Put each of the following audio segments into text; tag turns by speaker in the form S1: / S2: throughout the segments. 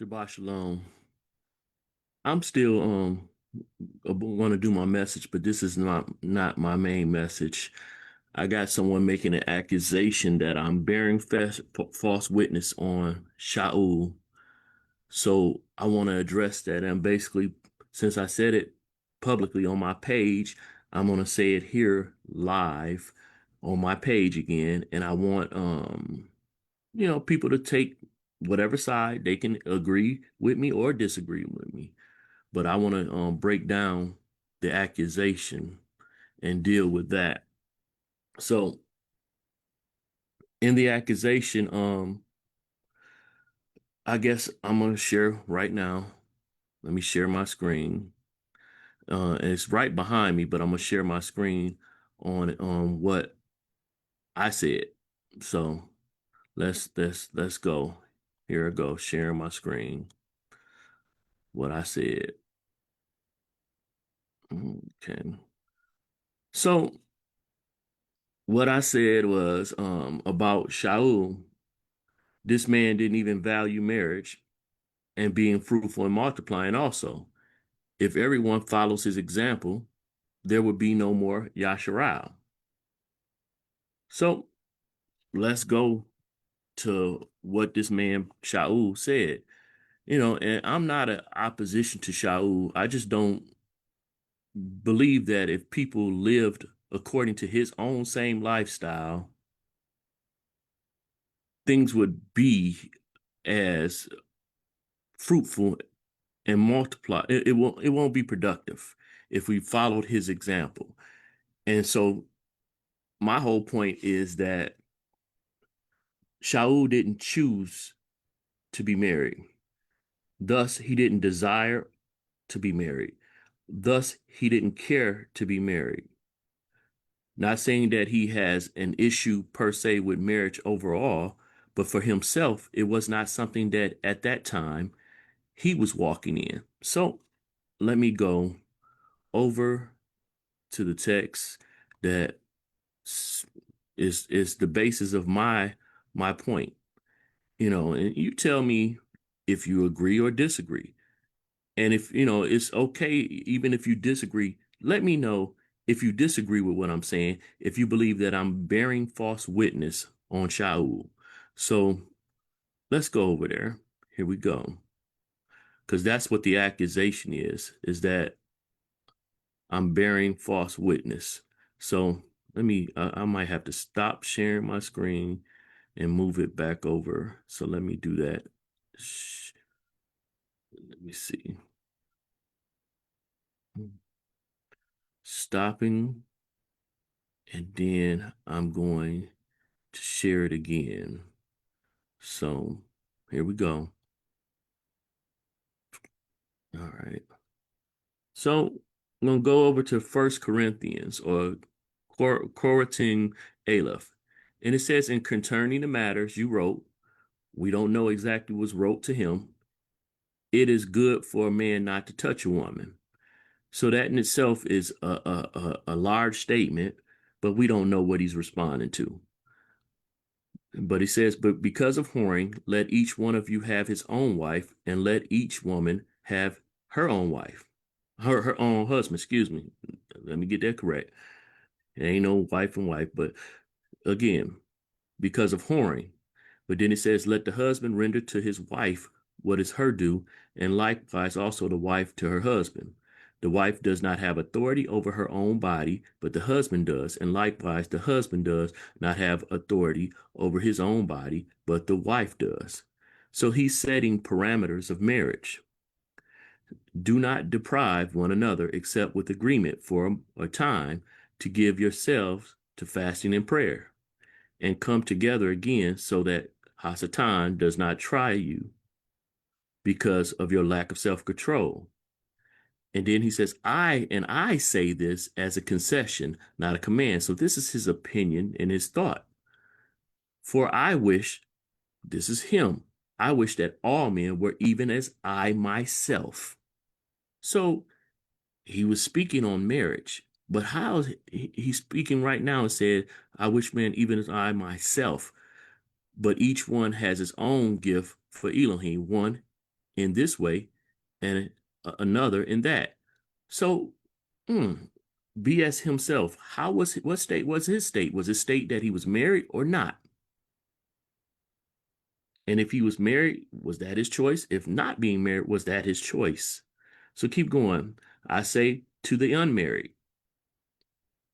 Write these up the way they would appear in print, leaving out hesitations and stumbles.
S1: Shabbat Shalom. I'm still going to do my message, but this is not my main message. I got someone making an accusation that I'm bearing false witness on Shaul. So I want to address that. And basically, since I said it publicly on my page, I'm going to say it here live on my page again. And I want people to take whatever side. They can agree with me or disagree with me, but I want to break down the accusation and deal with that. So in the accusation, I guess I'm gonna share right now. Let me share my screen. And it's right behind me, but I'm gonna share my screen on what I said. So let's go. Here I go, sharing my screen. What I said. Okay. So what I said was about Shaul. This man didn't even value marriage and being fruitful and multiplying also. If everyone follows his example, there would be no more Yasharal. So let's go to what this man Shaul said. And I'm not an opposition to Shaul. I just don't believe that if people lived according to his own same lifestyle, things would be as fruitful and multiply. It won't be productive if we followed his example. And so my whole point is that Shaul didn't choose to be married. Thus, he didn't desire to be married. Thus, he didn't care to be married. Not saying that he has an issue per se with marriage overall, but for himself, it was not something that at that time he was walking in. So let me go over to the text that is the basis of my point. And you tell me if you agree or disagree. And if it's okay, even if you disagree, let me know if you disagree with what I'm saying, if you believe that I'm bearing false witness on Shaul. So let's go over there. Here we go. Because that's what the accusation is that I'm bearing false witness. So I might have to stop sharing my screen and move it back over. So let me do that. Let me see. Stopping, and then I'm going to share it again. So here we go. All right. So I'm going to go over to First Corinthians or Coritin Aleph. And it says, in concerning the matters you wrote, we don't know exactly what's wrote to him. It is good for a man not to touch a woman. So that in itself is a large statement, but we don't know what he's responding to. But he says, but because of whoring, let each one of you have his own wife, and let each woman have her own wife, her own husband, excuse me. Let me get that correct. It ain't no wife and wife, but again, because of whoring. But then it says, let the husband render to his wife what is her due, and likewise also the wife to her husband. The wife does not have authority over her own body, but the husband does, and likewise the husband does not have authority over his own body, but the wife does. So he's setting parameters of marriage. Do not deprive one another except with agreement for a time to give yourselves to fasting and prayer, and come together again so that Hasatan does not try you because of your lack of self-control. And then he says, I say this as a concession, not a command. So this is his opinion and his thought. For I wish, this is him, I wish that all men were even as I myself. So he was speaking on marriage, but how he's speaking right now and said, I wish men even as I myself. But each one has his own gift for Elohim. One in this way and another in that. So, BS himself, what state was his state? Was his state that he was married or not? And if he was married, was that his choice? If not being married, was that his choice? So keep going. I say to the unmarried.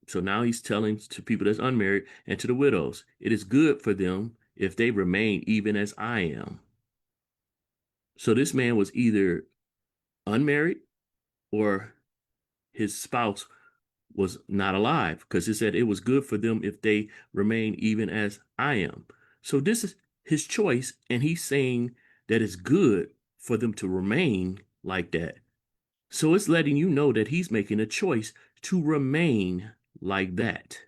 S1: So now he's telling to people that's unmarried and to the widows, it is good for them if they remain even as I am. So this man was either unmarried or his spouse was not alive because it said it was good for them if they remain even as I am. So this is his choice, and he's saying that it's good for them to remain like that. So it's letting you know that he's making a choice to remain like that.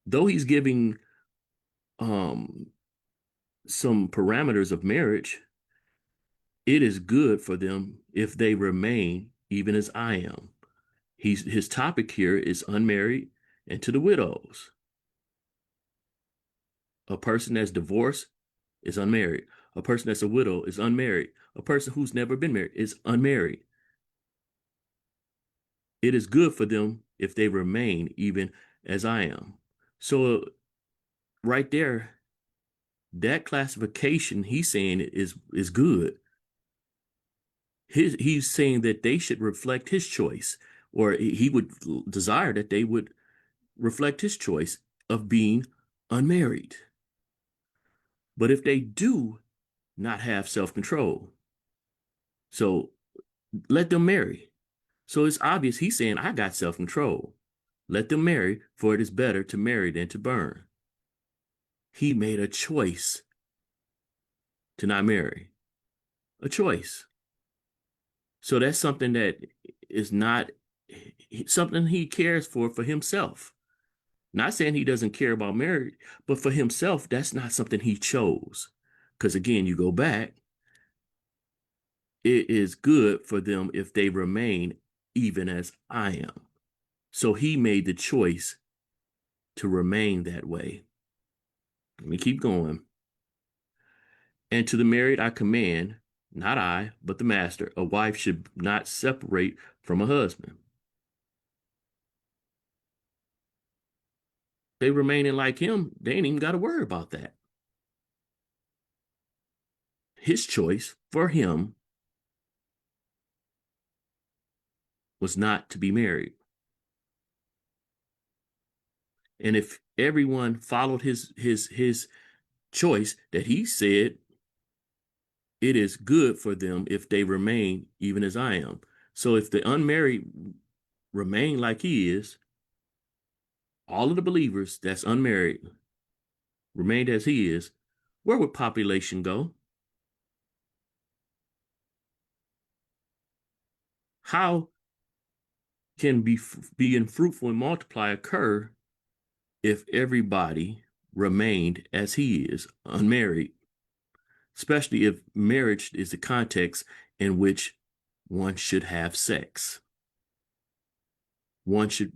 S1: Though he's giving um some parameters of marriage, it is good for them if they remain even as I am. His topic here is unmarried and to the widows. A person that's divorced is unmarried. A person that's a widow is unmarried. A person who's never been married is unmarried. It is good for them if they remain even as I am. So right there, that classification he's saying is good. He's saying that they should reflect his choice, or he would desire that they would reflect his choice of being unmarried. But if they do not have self-control, so let them marry. So it's obvious he's saying, I got self-control. Let them marry, for it is better to marry than to burn. He made a choice to not marry. A choice. So that's something that is not something he cares for himself. Not saying he doesn't care about marriage, but for himself, that's not something he chose. Because again, you go back, it is good for them if they remain even as I am. So he made the choice to remain that way. Let me keep going. And to the married I command, not I, but the master, a wife should not separate from a husband. They remaining like him, they ain't even got to worry about that. His choice for him was not to be married. And if everyone followed his choice that he said, it is good for them if they remain even as I am. So if the unmarried remain like he is, all of the believers that's unmarried remained as he is, where would population go? How can being fruitful and multiply occur if everybody remained as he is, unmarried, especially if marriage is the context in which one should have sex. One should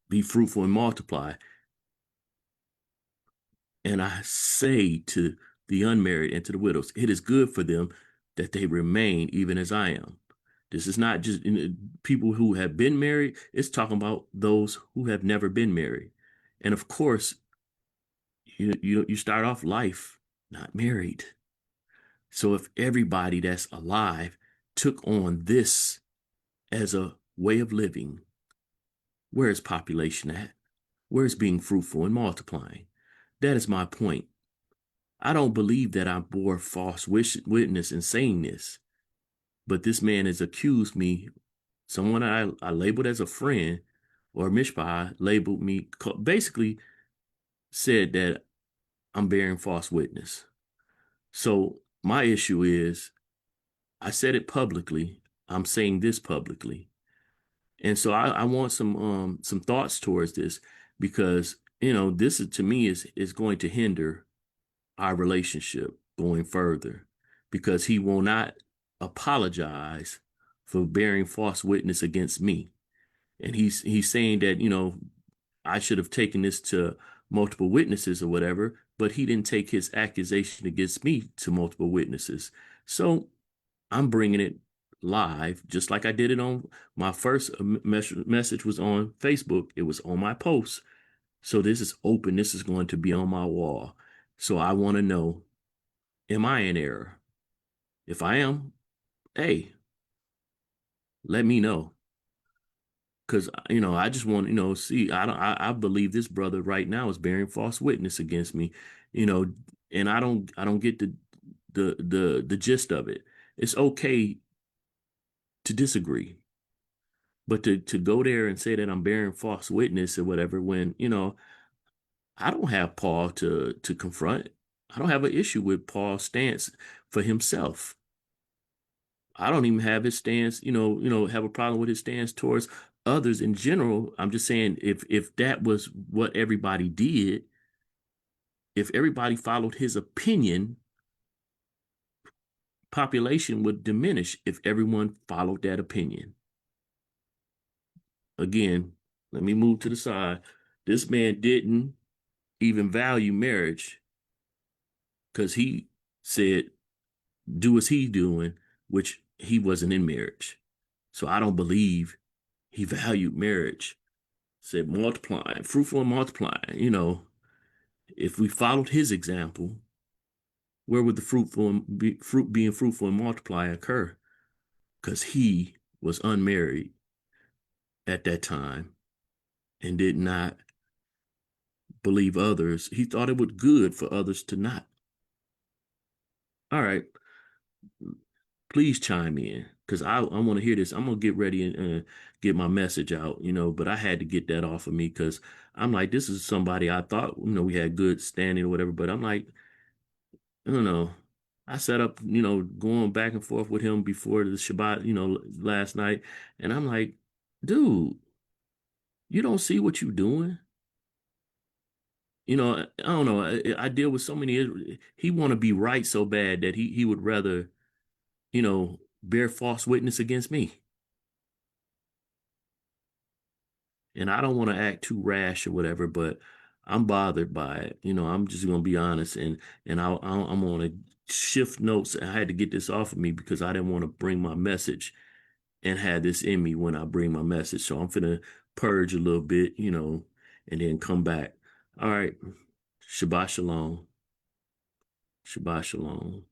S1: be fruitful and multiply. And I say to the unmarried and to the widows, it is good for them that they remain even as I am. This is not just people who have been married, it's talking about those who have never been married. And of course, you start off life not married. So if everybody that's alive took on this as a way of living, where is population at? Where is being fruitful and multiplying? That is my point. I don't believe that I bore false witness in saying this, but this man has accused me, someone I labeled as a friend, or Mishpah labeled me, basically said that I'm bearing false witness. So my issue is, I said it publicly. I'm saying this publicly. And so I want some thoughts towards this because, this to me is going to hinder our relationship going further because he will not apologize for bearing false witness against me. And he's saying that, I should have taken this to multiple witnesses or whatever, but he didn't take his accusation against me to multiple witnesses. So I'm bringing it live, just like I did it on my first message was on Facebook. It was on my post. So this is open. This is going to be on my wall. So I want to know, am I in error? If I am, hey, let me know. Cause I just want, see, I don't, I believe this brother right now is bearing false witness against me, you know, and I don't get the gist of it. It's okay to disagree, but to go there and say that I'm bearing false witness or whatever, when, I don't have Paul to confront. I don't have an issue with Paul's stance for himself. I don't even have his stance, have a problem with his stance towards others in general. I'm just saying if that was what everybody did, if everybody followed his opinion, population would diminish if everyone followed that opinion. Again, let me move to the side. This man didn't even value marriage because he said, do as he doing, which he wasn't in marriage. So I don't believe he valued marriage. Said multiplying, fruitful and multiplying. If we followed his example, where would the fruit being fruitful and multiplying occur? Because he was unmarried at that time and did not believe others. He thought it was good for others to not. All right, please chime in because I want to hear this. I'm gonna get ready and get my message out, but I had to get that off of me because I'm like, this is somebody I thought, we had good standing or whatever, but I'm like, I don't know. I set up, going back and forth with him before the Shabbat, last night, and I'm like, dude, you don't see what you're doing? I don't know. I deal with so many. He want to be right so bad that he would rather, bear false witness against me. And I don't want to act too rash or whatever, but I'm bothered by it. I'm just gonna be honest, and I'm gonna shift notes. I had to get this off of me because I didn't want to bring my message and have this in me when I bring my message. So I'm finna purge a little bit, and then come back. All right, Shabbat shalom, Shabbat shalom.